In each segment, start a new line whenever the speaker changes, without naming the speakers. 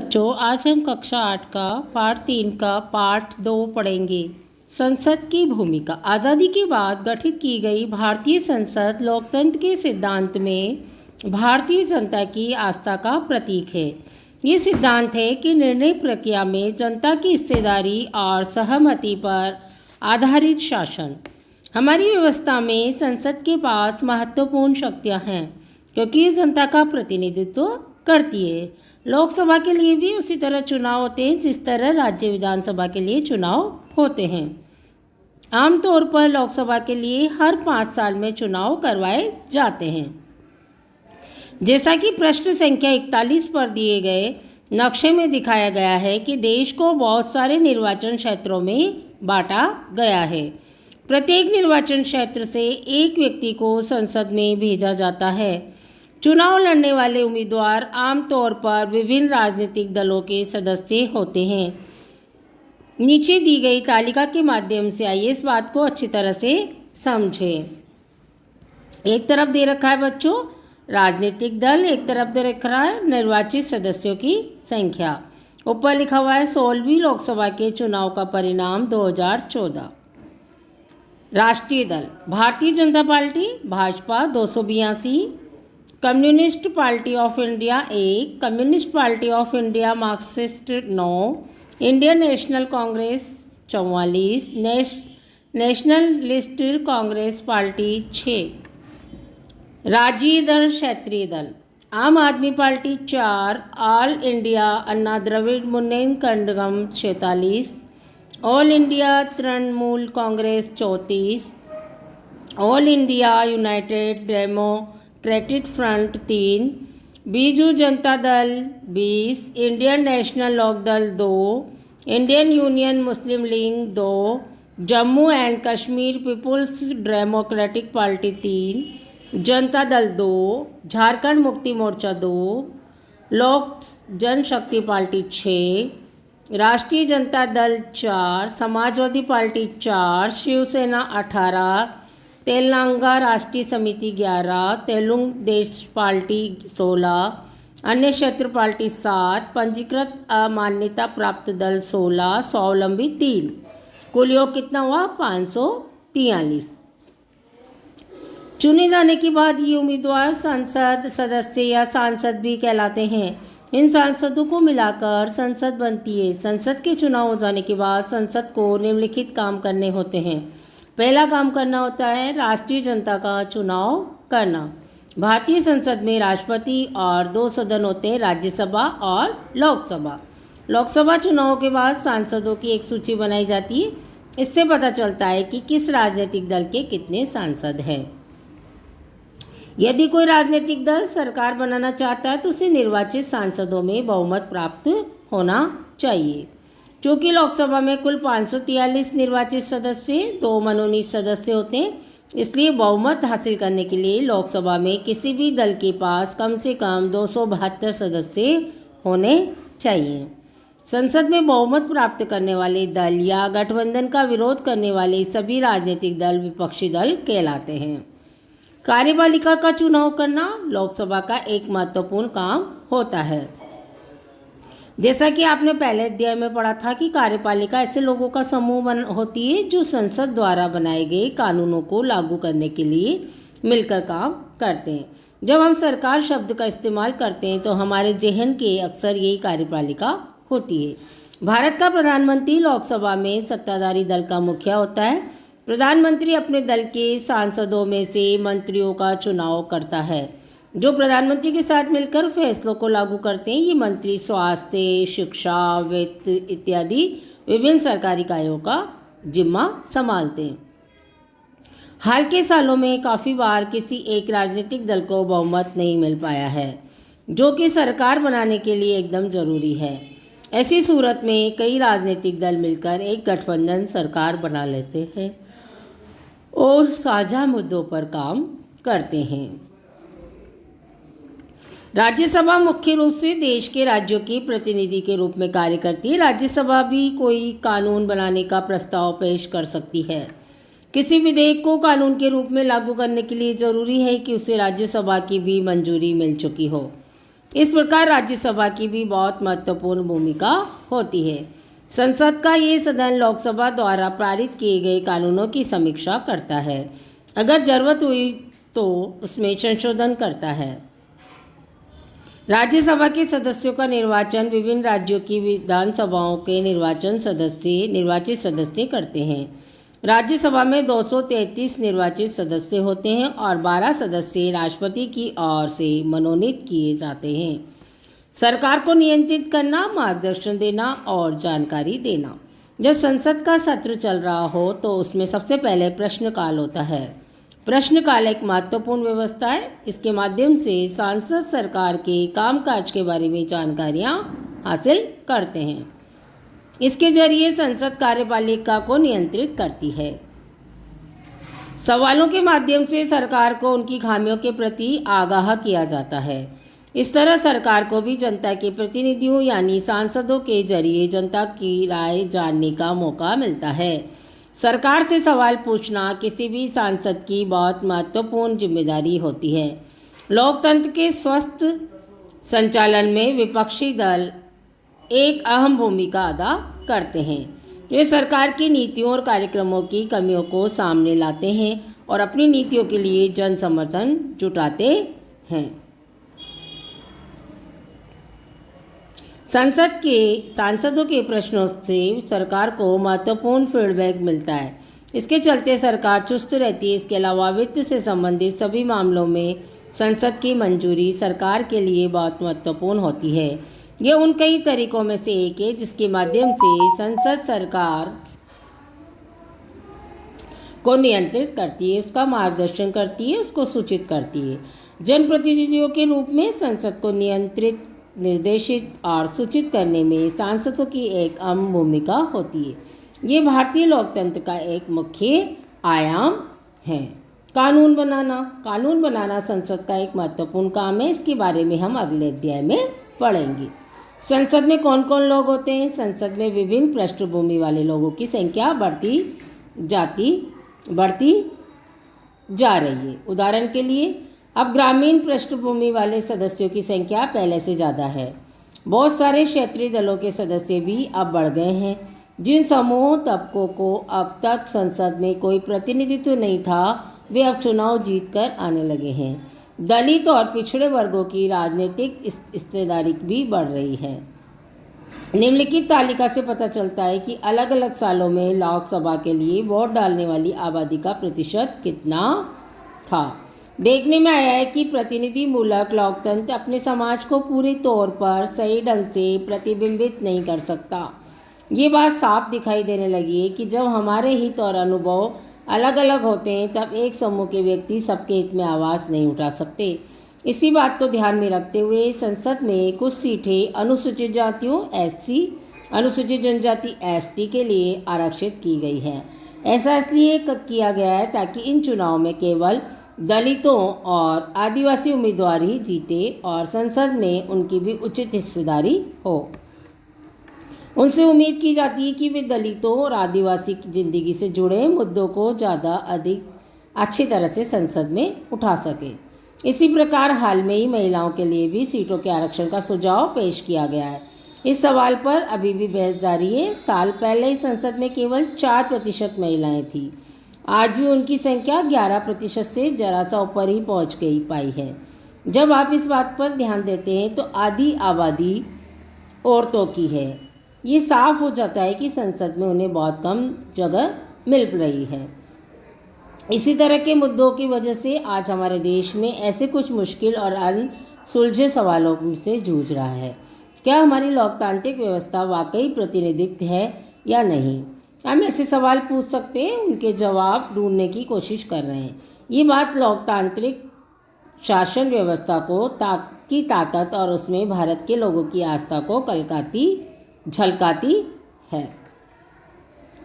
बच्चों, आज हम कक्षा 8 का पाठ 3 का पाठ 2 पढ़ेंगे। संसद की भूमिका। आज़ादी के बाद गठित की गई भारतीय संसद लोकतंत्र के सिद्धांत में भारतीय जनता की आस्था का प्रतीक है। ये सिद्धांत है कि निर्णय प्रक्रिया में जनता की हिस्सेदारी और सहमति पर आधारित शासन। हमारी व्यवस्था में संसद के पास महत्वपूर्ण शक्तियाँ हैं क्योंकि ये जनता का प्रतिनिधित्व करती है। लोकसभा के लिए भी उसी तरह चुनाव होते हैं जिस तरह राज्य विधानसभा के लिए चुनाव होते हैं। आमतौर पर लोकसभा के लिए हर 5 साल में चुनाव करवाए जाते हैं। जैसा कि प्रश्न संख्या 41 पर दिए गए नक्शे में दिखाया गया है कि देश को बहुत सारे निर्वाचन क्षेत्रों में बांटा गया है। प्रत्येक निर्वाचन क्षेत्र से एक व्यक्ति को संसद में भेजा जाता है। चुनाव लड़ने वाले उम्मीदवार आमतौर पर विभिन्न राजनीतिक दलों के सदस्य होते हैं। नीचे दी गई तालिका के माध्यम से आइए इस बात को अच्छी तरह से समझें। एक तरफ दे रखा है बच्चों राजनीतिक दल, एक तरफ दे रखा है निर्वाचित सदस्यों की संख्या। ऊपर लिखा हुआ है 16वीं लोकसभा के चुनाव का परिणाम 2014। राष्ट्रीय दल Bharatiya Janata Party Bhajpa 282, Communist Party of India 1, Communist Party of India Marxist 9, Indian National Congress 44, Nationalist Congress Party 6। राज्यीय दल क्षेत्रीय दल Aam Aadmi Party 4, All India Anna Dravida Munnetra Kazhagam 46, All India Trinamool Congress 34, All India United Democratic Front 3, Biju Janata Dal 20, Indian National Lok Dal 2, Indian Union Muslim League 2, Jammu and Kashmir people's democratic party 3, Janata Dal 2, Jharkhand Mukti Morcha 2, लोक जनशक्ति party 6, राष्ट्रीय Janata Dal 4, Samajwadi party 4, Shiv Sena 18, Telangana राष्ट्रीय समिति 11, तेलुगु देश party 16, अन्य क्षेत्र पार्टी 7, पंजीकृत अमान्यता प्राप्त दल 16, स्वावलंबी 3। कुल योग कितना हुआ 543। चुने जाने के बाद ये उम्मीदवार संसद सदस्य या सांसद भी कहलाते हैं। इन सांसदों को मिलाकर संसद बनती है। संसद के चुनाव हो जाने के बाद संसद को निम्नलिखित काम करने होते हैं। पहला काम करना होता है राष्ट्रीय जनता का चुनाव करना। भारतीय संसद में राष्ट्रपति और 2 सदन होते हैं, राज्यसभा और लोकसभा। लोकसभा चुनाव के बाद सांसदों की एक सूची बनाई जाती है। इससे पता चलता है कि किस राजनीतिक दल के कितने सांसद हैं। यदि कोई राजनीतिक दल सरकार बनाना चाहता है तो उसे निर्वाचित सांसदों में बहुमत प्राप्त होना चाहिए। चूँकि लोकसभा में कुल 543 निर्वाचित सदस्य 2 मनोनीत सदस्य होते हैं, इसलिए बहुमत हासिल करने के लिए लोकसभा में किसी भी दल के पास कम से कम 272 सदस्य होने चाहिए। संसद में बहुमत प्राप्त करने वाले दल या गठबंधन का विरोध करने वाले सभी राजनीतिक दल विपक्षी दल कहलाते हैं। कार्यपालिका का चुनाव करना लोकसभा का एक महत्वपूर्ण काम होता है। जैसा कि आपने पहले अध्याय में पढ़ा था कि कार्यपालिका ऐसे लोगों का समूह होती है जो संसद द्वारा बनाए गए कानूनों को लागू करने के लिए मिलकर काम करते हैं। जब हम सरकार शब्द का इस्तेमाल करते हैं तो हमारे जहन के अक्सर यही कार्यपालिका होती है। भारत का प्रधानमंत्री लोकसभा में सत्ताधारी दल का मुखिया होता है। प्रधानमंत्री अपने दल के सांसदों में से मंत्रियों का चुनाव करता है जो प्रधानमंत्री के साथ मिलकर फैसलों को लागू करते हैं। ये मंत्री स्वास्थ्य, शिक्षा, वित्त इत्यादि विभिन्न सरकारी कार्यों का जिम्मा संभालते हैं। हाल के सालों में काफ़ी बार किसी एक राजनीतिक दल को बहुमत नहीं मिल पाया है, जो कि सरकार बनाने के लिए एकदम ज़रूरी है। ऐसी सूरत में कई राजनीतिक दल मिलकर एक गठबंधन सरकार बना लेते हैं और साझा मुद्दों पर काम करते हैं। राज्यसभा मुख्य रूप से देश के राज्यों की प्रतिनिधि के रूप में कार्य करती है। राज्यसभा भी कोई कानून बनाने का प्रस्ताव पेश कर सकती है। किसी विधेयक को कानून के रूप में लागू करने के लिए ज़रूरी है कि उसे राज्यसभा की भी मंजूरी मिल चुकी हो। इस प्रकार राज्यसभा की भी बहुत महत्वपूर्ण भूमिका होती है। संसद का ये सदन लोकसभा द्वारा पारित किए गए कानूनों की समीक्षा करता है, अगर जरूरत हुई तो उसमें संशोधन करता है। राज्यसभा के सदस्यों का निर्वाचन विभिन्न राज्यों की विधानसभाओं के निर्वाचित सदस्य करते हैं। राज्यसभा में 233 निर्वाचित सदस्य होते हैं और 12 सदस्य राष्ट्रपति की ओर से मनोनीत किए जाते हैं। सरकार को नियंत्रित करना, मार्गदर्शन देना और जानकारी देना। जब संसद का सत्र चल रहा हो तो उसमें सबसे पहले प्रश्नकाल होता है। प्रश्नकाल एक महत्वपूर्ण व्यवस्था है। इसके माध्यम से सांसद सरकार के कामकाज के बारे में जानकारियां हासिल करते हैं। इसके जरिए संसद कार्यपालिका को नियंत्रित करती है। सवालों के माध्यम से सरकार को उनकी खामियों के प्रति आगाह किया जाता है। इस तरह सरकार को भी जनता के प्रतिनिधियों यानी सांसदों के जरिए जनता की राय जानने का मौका मिलता है। सरकार से सवाल पूछना किसी भी सांसद की बहुत महत्वपूर्ण जिम्मेदारी होती है। लोकतंत्र के स्वस्थ संचालन में विपक्षी दल एक अहम भूमिका अदा करते हैं। वे सरकार की नीतियों और कार्यक्रमों की कमियों को सामने लाते हैं और अपनी नीतियों के लिए जन समर्थन जुटाते हैं। सांसदों के प्रश्नों से सरकार को महत्वपूर्ण फीडबैक मिलता है। इसके चलते सरकार चुस्त रहती है। इसके अलावा वित्त से संबंधित सभी मामलों में संसद की मंजूरी सरकार के लिए बहुत महत्वपूर्ण होती है। यह उन कई तरीकों में से एक है जिसके माध्यम से संसद सरकार को नियंत्रित करती है, उसका मार्गदर्शन करती है, उसको सूचित करती है। जनप्रतिनिधियों के रूप में संसद को नियंत्रित, निर्देशित और सूचित करने में सांसदों की एक अहम भूमिका होती है। ये भारतीय लोकतंत्र का एक मुख्य आयाम है। कानून बनाना संसद का एक महत्वपूर्ण काम है। इसके बारे में हम अगले अध्याय में पढ़ेंगे। संसद में कौन कौन लोग होते हैं? संसद में विभिन्न पृष्ठभूमि वाले लोगों की संख्या बढ़ती जा रही है। उदाहरण के लिए अब ग्रामीण पृष्ठभूमि वाले सदस्यों की संख्या पहले से ज़्यादा है। बहुत सारे क्षेत्रीय दलों के सदस्य भी अब बढ़ गए हैं। जिन समूह तबकों को अब तक संसद में कोई प्रतिनिधित्व नहीं था, वे अब चुनाव जीतकर आने लगे हैं। दलित और पिछड़े वर्गों की राजनीतिक हिस्सेदारी भी बढ़ रही है। निम्नलिखित तालिका से पता चलता है कि अलग अलग सालों में लोकसभा के लिए वोट डालने वाली आबादी का प्रतिशत कितना था। देखने में आया है कि प्रतिनिधि मूलक लोकतंत्र अपने समाज को पूरे तौर पर सही ढंग से प्रतिबिंबित नहीं कर सकता। ये बात साफ दिखाई देने लगी है कि जब हमारे हित और अनुभव अलग अलग होते हैं तब एक समूह के व्यक्ति सबके हित में आवाज़ नहीं उठा सकते। इसी बात को ध्यान में रखते हुए संसद में कुछ सीटें अनुसूचित जातियों SC, अनुसूचित जनजाति ST के लिए आरक्षित की गई हैं। ऐसा इसलिए किया गया है ताकि इन चुनाव में केवल दलितों और आदिवासी उम्मीदवार ही जीते और संसद में उनकी भी उचित हिस्सेदारी हो। उनसे उम्मीद की जाती है कि वे दलितों और आदिवासी की जिंदगी से जुड़े मुद्दों को अधिक अच्छी तरह से संसद में उठा सके। इसी प्रकार हाल में ही महिलाओं के लिए भी सीटों के आरक्षण का सुझाव पेश किया गया है। इस सवाल पर अभी भी बहस जारी है। साल पहले ही संसद में केवल 4% महिलाएं थीं। आज भी उनकी संख्या 11% से जरा सा ऊपर ही पहुंच पाई है। जब आप इस बात पर ध्यान देते हैं तो आधी आबादी औरतों की है। ये साफ हो जाता है कि संसद में उन्हें बहुत कम जगह मिल रही है। इसी तरह के मुद्दों की वजह से आज हमारे देश में ऐसे कुछ मुश्किल और अनसुलझे सवालों से जूझ रहा है। क्या हमारी लोकतांत्रिक व्यवस्था वाकई प्रतिनिधित्व है या नहीं? हम ऐसे सवाल पूछ सकते हैं, उनके जवाब ढूंढने की कोशिश कर रहे हैं। ये बात लोकतांत्रिक शासन व्यवस्था की ताकत और उसमें भारत के लोगों की आस्था को झलकाती है।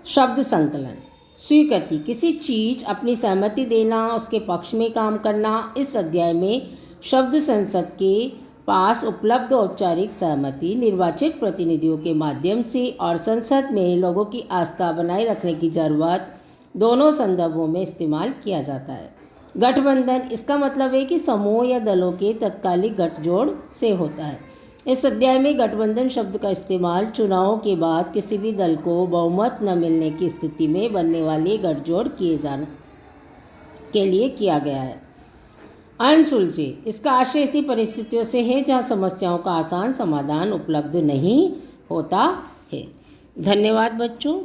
शब्द संकलन। स्वीकृति, किसी चीज़ अपनी सहमति देना, उसके पक्ष में काम करना। इस अध्याय में शब्द संसद के पास उपलब्ध औपचारिक सहमति, निर्वाचित प्रतिनिधियों के माध्यम से और संसद में लोगों की आस्था बनाए रखने की जरूरत, दोनों संदर्भों में इस्तेमाल किया जाता है। गठबंधन, इसका मतलब है कि समूह या दलों के तत्कालिक गठजोड़ से होता है। इस अध्याय में गठबंधन शब्द का इस्तेमाल चुनावों के बाद किसी भी दल को बहुमत न मिलने की स्थिति में बनने वाले गठजोड़ किए जाने के लिए किया गया है। अनसुलझे, इसका आशय ऐसी परिस्थितियों से है जहां समस्याओं का आसान समाधान उपलब्ध नहीं होता है। धन्यवाद बच्चों।